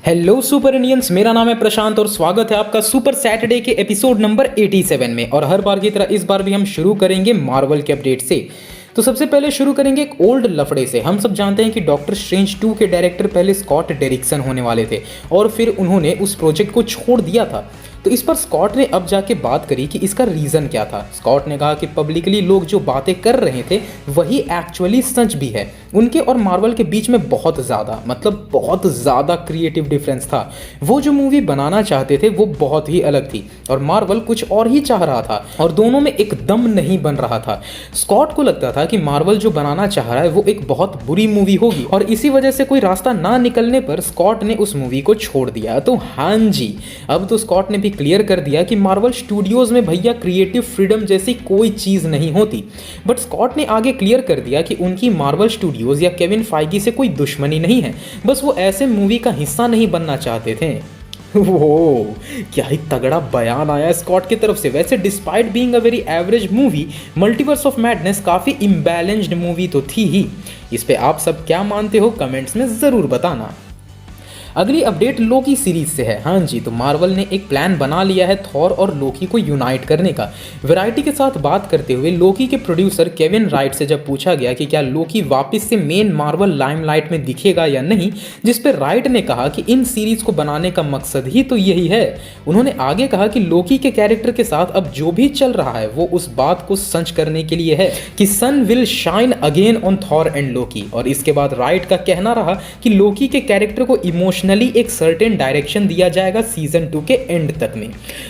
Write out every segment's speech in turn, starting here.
Hello super Indians, मेरा नाम है प्रशांत और स्वागत है आपका सुपर सैटरडे के एपिसोड नंबर 87 में। और हर बार की तरह इस बार भी हम शुरू करेंगे मार्वल के अपडेट से। तो सबसे पहले शुरू करेंगे एक ओल्ड लफड़े से। हम सब जानते हैं कि डॉक्टर स्ट्रेंज 2 के डायरेक्टर पहले स्कॉट डेरिक्सन होने वाले थे और फिर उन्होंने उस प्रोजेक्ट को छोड़ दिया था। तो इस पर स्कॉट ने अब जाके बात करी कि इसका रीज़न क्या था। स्कॉट ने कहा कि पब्लिकली लोग जो बातें कर रहे थे वही एक्चुअली सच भी है। उनके और मार्वल के बीच में बहुत ज़्यादा क्रिएटिव डिफरेंस था। वो जो मूवी बनाना चाहते थे वो बहुत ही अलग थी और मार्वल कुछ और ही चाह रहा था और दोनों में एकदम नहीं बन रहा था। स्कॉट को लगता था कि मार्वल जो बनाना चाह रहा है वो एक बहुत बुरी मूवी होगी और इसी वजह से कोई रास्ता ना निकलने पर स्कॉट ने उस मूवी को छोड़ दिया। तो हाँ जी, अब तो स्कॉट ने भी क्लियर कर दिया कि मार्वल स्टूडियोज में भैया क्रिएटिव फ्रीडम जैसी कोई चीज़ नहीं होती। बट स्कॉट ने आगे क्लियर कर दिया कि उनकी मार्वल स्टूडियोज या केविन फाइगी से कोई दुश्मनी नहीं है, बस वो ऐसे मूवी का हिस्सा नहीं बनना चाहते थे। वो क्या ही तगड़ा बयान आया स्कॉट की तरफ से। वैसे despite being a very average movie, multiverse of madness काफ़ी इम्बैलेंस्ड मूवी तो थी ही। इस पे आप सब क्या मानते हो कमेंट्स में ज़रूर बताना। अगली अपडेट लोकी सीरीज से है। हाँ जी, तो मार्वल ने एक प्लान बना लिया है थॉर और लोकी को यूनाइट करने का। वैरायटी के साथ बात करते हुए लोकी के प्रोड्यूसर केविन राइट से जब पूछा गया कि क्या लोकी वापस से मेन मार्वल लाइमलाइट में दिखेगा या नहीं, जिस पर राइट ने कहा कि इन सीरीज को बनाने का मकसद ही तो यही है। उन्होंने आगे कहा कि लोकी के कैरेक्टर के साथ अब जो भी चल रहा है वो उस बात को सच करने के लिए है कि sun will shine again on Thor and Loki. और इसके बाद राइट का कहना रहा कि लोकी के कैरेक्टर को इमोशनली एक सर्टेन डायरेक्शन दिया जाएगा सीजन 2 के एंड तक में।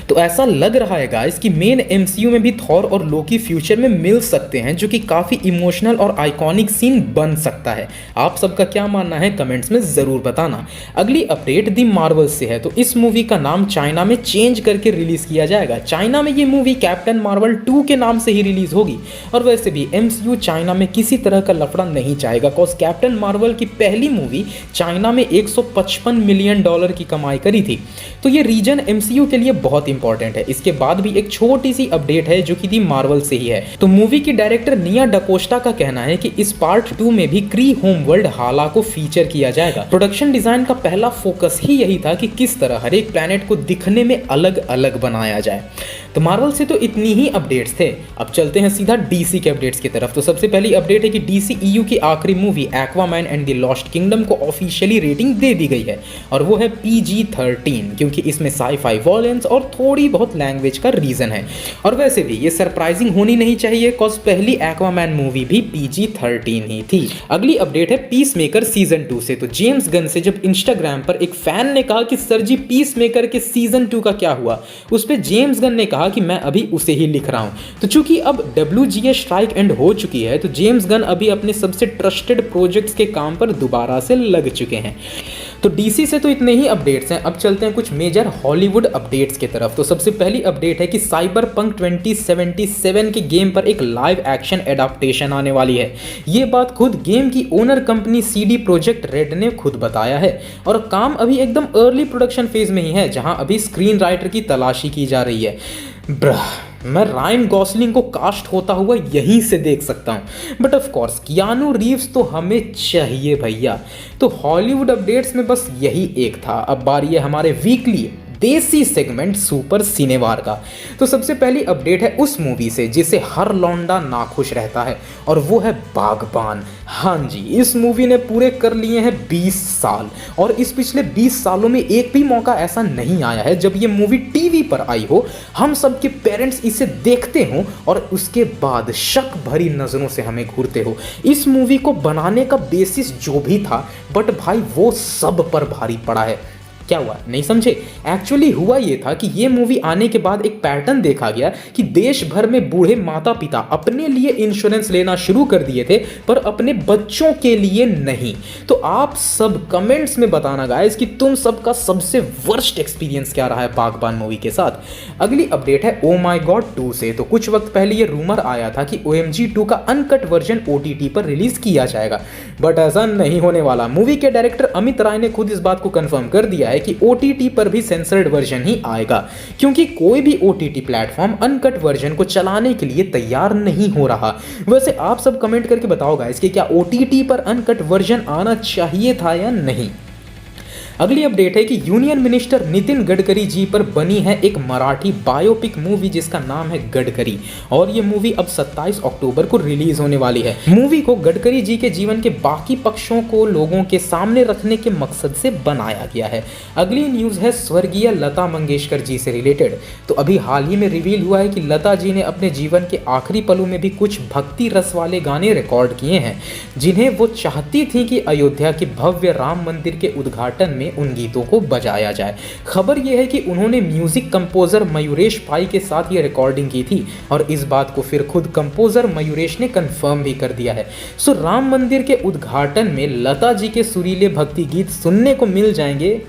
तो ऐसा लग रहा है गाइस कि मेन एमसीयू में भी थॉर और लोकी फ्यूचर में मिल सकते हैं, जो कि काफी इमोशनल और आइकॉनिक सीन बन सकता है। आप सबका क्या मानना है कमेंट्स में जरूर बताना। अगली अपडेट दी मार्वल से है। तो इस मूवी का नाम चाइना में चेंज करके रिलीज किया जाएगा। चाइना में ये मूवी कैप्टन मार्वल 2 के नाम से ही रिलीज होगी। और वैसे भी एमसीयू चाइना में किसी तरह का लफड़ा नहीं चाहेगा, कॉज कैप्टन मार्वल की पहली मूवी चाइना में 155 मिलियन डॉलर की कमाई करी थी। तो ये रीजन एमसीयू के लिए बहुत इंपॉर्टेंट है। इसके बाद भी एक छोटी सी अपडेट है जो कि दी मार्वल से ही है। तो मूवी की डायरेक्टर निया डकोस्टा का कहना है कि इस पार्ट 2 में भी क्री होमवर्ल्ड हाला को फीचर किया जाएगा। प्रोडक्शन डिजाइन का पहला फोकस ही यही था कि किस तरह हर एक प्लैनेट को दिखने में अलग अलग बनाया जाए। तो मार्वल से तो इतनी ही अपडेट्स थे। अब चलते हैं सीधा डीसी के अपडेट्स की तरफ। तो सबसे पहली अपडेट है कि डीसी ईयू की आखिरी movie Aquaman and the lost kingdom को ऑफिशियली रेटिंग दे दी गई है और वो है PG-13, क्योंकि इसमें साई-फाई वॉयलेंस और थोड़ी बहुत लैंग्वेज का रीजन है। और वैसे भी ये सरप्राइजिंग होनी नहीं चाहिए, कॉज पहली एक्वामैन मूवी भी PG-13 ही थी। अगली अपडेट है पीसमेकर सीजन 2 से। तो जेम्स गन से जब इंस्टाग्राम पर एक फैन ने कहा कि सर जी पीसमेकर के सीजन 2 का क्या हुआ, उस पर जेम्स गन ने कहा कि मैं अभी उसे ही लिख रहा हूं। तो चूंकि अब WGA स्ट्राइक एंड हो चुकी है, तो जेम्स गन अभी अपने सबसे ट्रस्टेड प्रोजेक्ट्स के काम पर दोबारा से लग चुके हैं। तो डीसी से तो इतने ही अपडेट्स हैं। अब चलते हैं कुछ मेजर हॉलीवुड अपडेट्स की तरफ। तो सबसे पहली अपडेट है कि साइबरपंक 2077 के गेम पर एक लाइव एक्शन एडाप्टेशन आने वाली है। ये बात खुद गेम की owner company CD project red ने खुद बताया है और काम अभी एकदम अर्ली प्रोडक्शन फेज में ही है, जहां अभी स्क्रीन राइटर की तलाशी की जा रही है। मैं रायन गॉसलिंग को कास्ट होता हुआ यहीं से देख सकता हूं, but of course Keanu Reeves तो हमें चाहिए भैया। तो हॉलीवुड अपडेट्स में बस यही एक था। अब बारी है हमारे वीकली देसी सेगमेंट सुपर सिनेवार का। तो सबसे पहली अपडेट है उस मूवी से जिसे हर लौंडा नाखुश रहता है और वो है बागबान। हाँ जी, इस मूवी ने पूरे कर लिए हैं 20 साल और इस पिछले 20 सालों में एक भी मौका ऐसा नहीं आया है जब ये मूवी टीवी पर आई हो, हम सब के पेरेंट्स इसे देखते हों और उसके बाद शक भरी नज़रों से हमें घूरते हो। इस मूवी को बनाने का बेसिस जो भी था, बट भाई वो सब पर भारी पड़ा है। क्या हुआ नहीं समझे? एक्चुअली हुआ ये था कि ये मूवी आने के बाद एक पैटर्न देखा गया कि देश भर में बूढ़े माता पिता अपने लिए इंश्योरेंस लेना शुरू कर दिए थे पर अपने बच्चों के लिए नहीं। तो आप सब कमेंट्स में बताना गाइस कि तुम सबका सबसे वर्स्ट एक्सपीरियंस क्या रहा है बागबान मूवी के साथ। अगली अपडेट है ओ माई गॉड 2 से। तो कुछ वक्त पहले ये रूमर आया था कि OMG 2 का अनकट वर्जन OTT पर रिलीज किया जाएगा, बट ऐसा नहीं होने वाला। मूवी के डायरेक्टर अमित राय ने खुद इस बात को कंफर्म कर दिया है कि OTT पर भी सेंसर्ड वर्जन ही आएगा, क्योंकि कोई भी OTT प्लेटफॉर्म अनकट वर्जन को चलाने के लिए तैयार नहीं हो रहा। वैसे आप सब कमेंट करके बताओ गाइस कि क्या OTT पर अनकट वर्जन आना चाहिए था या नहीं। अगली अपडेट है कि यूनियन मिनिस्टर नितिन गडकरी जी पर बनी है एक मराठी बायोपिक मूवी जिसका नाम है गडकरी, और ये मूवी अब 27 अक्टूबर को रिलीज होने वाली है। मूवी को गडकरी जी के जीवन के बाकी पक्षों को लोगों के सामने रखने के मकसद से बनाया गया है। अगली न्यूज है स्वर्गीय लता मंगेशकर जी से रिलेटेड। तो अभी हाल ही में रिवील हुआ है कि लता जी ने अपने जीवन के आखिरी पलों में भी कुछ भक्ति रस वाले गाने रिकॉर्ड किए हैं, जिन्हें वो चाहती थी कि अयोध्या के भव्य राम मंदिर के उद्घाटन में उन गीतों को बजाया जाए। खबर यह है कि उन्होंने म्यूजिक कंपोजर मयूरेश पाई के साथ ये रिकॉर्डिंग की थी, और इस बात को फिर खुद कंपोजर मयूरेश ने कंफर्म भी कर दिया है। सो राम मंदिर के उद्घाटन में लता जी के सुरीले भक्ति गीत सुनने को मिल जाएंगे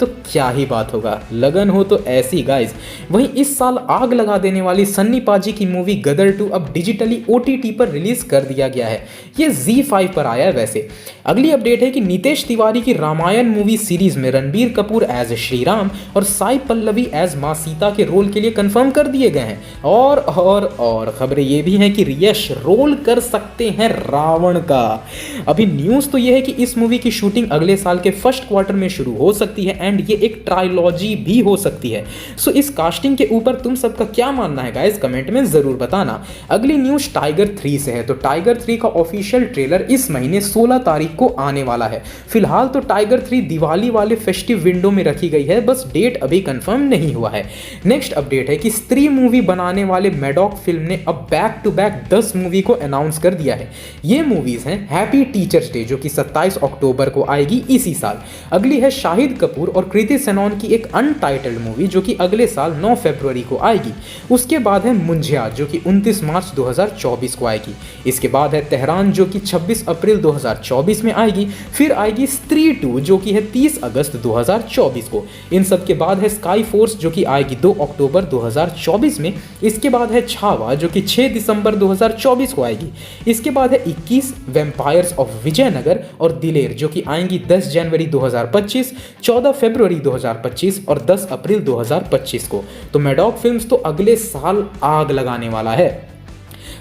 तो क्या ही बात होगा, लगन हो तो ऐसी गाइस। वहीं इस साल आग लगा देने वाली सन्नी पाजी की मूवी गदर 2 अब डिजिटली OTT पर रिलीज कर दिया गया है। ये ZEE5 पर आया है वैसे। अगली अपडेट है कि नितेश तिवारी की रामायण मूवी सीरीज में रणबीर कपूर एज श्रीराम और साई पल्लवी एज मां सीता के रोल के लिए कंफर्म कर दिए गए हैं। और खबरें ये भी हैं कि यश रोल कर सकते हैं रावण का। अभी न्यूज तो यह है कि इस मूवी की शूटिंग अगले साल के फर्स्ट क्वार्टर में शुरू हो सकती है, एंड ये एक ट्रायलॉजी भी हो सकती है। सो इस कास्टिंग के ऊपर तुम सबका क्या मानना है गाइस, कमेंट में जरूर बताना। अगली न्यूज टाइगर 3 से है। तो टाइगर 3 का ऑफिशियल ट्रेलर इस महीने 16 तारीख को आने वाला है। फिलहाल तो टाइगर 3 दिवाली वाले फेस्टिव विंडो में रखी गई है, बस डेट अभी कंफर्म नहीं हुआ है। नेक्स्ट अपडेट है कि स्त्री मूवी बनाने वाले मैडॉक फिल्म ने अब बैक टू बैक 10 मूवी को अनाउंस कर दिया है। ये मूवीज हैं हैप्पी टीचर्स डे जो कि 27 अक्टूबर को आएगी इसी साल। अगली है शाहिद कपूर और कृति सेनन की एक अनटाइटल्ड मूवी जो कि अगले साल 9 फरवरी को आएगी। उसके बाद है मुंजिया जो कि 29 मार्च 2024 को आएगी। इसके बाद है तेहरान जो कि 26 अप्रैल 2024 में आएगी। फिर आएगी स्त्री 2 जो कि है 30 अगस्त 2024 को। इन सब के बाद है स्काई फोर्स जो कि आएगी 2 अक्टूबर 2024 में। इसके बाद है छावा जो कि 6 दिसंबर 2024 को आएगी। इसके बाद है 21 वेम्पायर्स ऑफ विजयनगर और दिलेर जो कि आएंगी 10 जनवरी 2025, 14 फरवरी 2025 और 10 अप्रैल 2025 को। तो मैडॉक फिल्म्स तो अगले साल आग लगाने वाला है।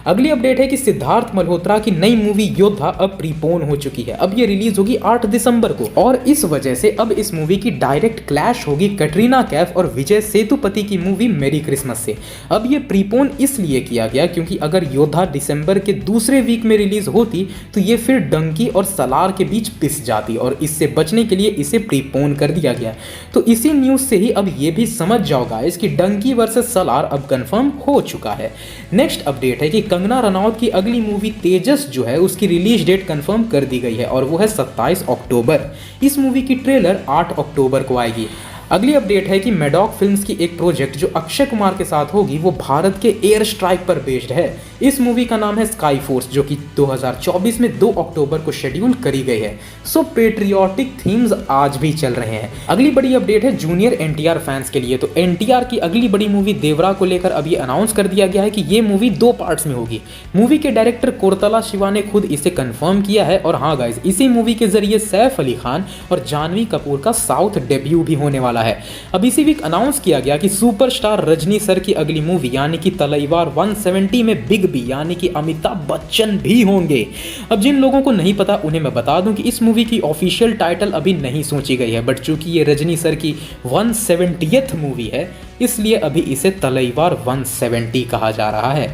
अगली अपडेट है कि सिद्धार्थ मल्होत्रा की नई मूवी योद्धा अब प्रीपोन हो चुकी है। अब ये रिलीज होगी 8 दिसंबर को, और इस वजह से अब इस मूवी की डायरेक्ट क्लैश होगी कटरीना कैफ और विजय सेतुपति की मूवी मेरी क्रिसमस से। अब ये प्रीपोन इसलिए किया गया क्योंकि अगर योद्धा दिसंबर के दूसरे वीक में रिलीज होती तो ये फिर डंकी और सलार के बीच पिस जाती, और इससे बचने के लिए इसे प्रीपोन कर दिया गया। तो इसी न्यूज से ही अब ये भी समझ जाओ गाइस कि डंकी वर्सेस सलार अब कंफर्म हो चुका है। नेक्स्ट अपडेट है कि कंगना रनौत की अगली मूवी तेजस जो है उसकी रिलीज डेट कंफर्म कर दी गई है, और वो है 27 अक्टूबर। इस मूवी की ट्रेलर 8 अक्टूबर को आएगी। अगली अपडेट है कि मैडॉक फिल्म्स की एक प्रोजेक्ट जो अक्षय कुमार के साथ होगी वो भारत के एयर स्ट्राइक पर बेस्ड है। इस मूवी का नाम है स्काई फोर्स जो कि 2024 में 2 अक्टूबर को शेड्यूल करी गई है। सो पेट्रियोटिक थीम्स आज भी चल रहे हैं। अगली बड़ी अपडेट है जूनियर NTR फैंस के लिए। तो NTR की अगली बड़ी मूवी देवरा को लेकर अब ये अनाउंस कर दिया गया है कि ये मूवी 2 पार्ट्स में होगी। मूवी के डायरेक्टर कोरतला शिवा ने खुद इसे कंफर्म किया है। और हाँ गाइज, इसी मूवी के जरिए सैफ अली खान और जानवी कपूर का साउथ डेब्यू भी होने वाला है। अब इसी वीक अनाउंस किया गया कि सुपरस्टार रजनी सर की अगली मूवी यानी कि तलवार 170 में बिग बी यानी कि अमिताभ बच्चन भी होंगे। अब जिन लोगों को नहीं पता उन्हें मैं बता दूं कि इस मूवी की ऑफिशियल टाइटल अभी नहीं सोची गई है, बट चूंकि ये रजनी सर की 170th मूवी है इसलिए अभी इसे तलवार 170 कहा जा रहा है।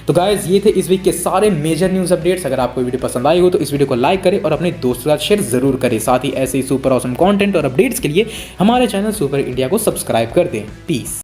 तो गाइज ये थे इस वीक के सारे मेजर न्यूज़ अपडेट्स। अगर आपको वीडियो पसंद आई हो तो इस वीडियो को लाइक करें और अपने दोस्तों के साथ शेयर जरूर करें। साथ ही ऐसे ही सुपर ऑसम कंटेंट और अपडेट्स के लिए हमारे चैनल सुपर इंडिया को सब्सक्राइब कर दें। पीस।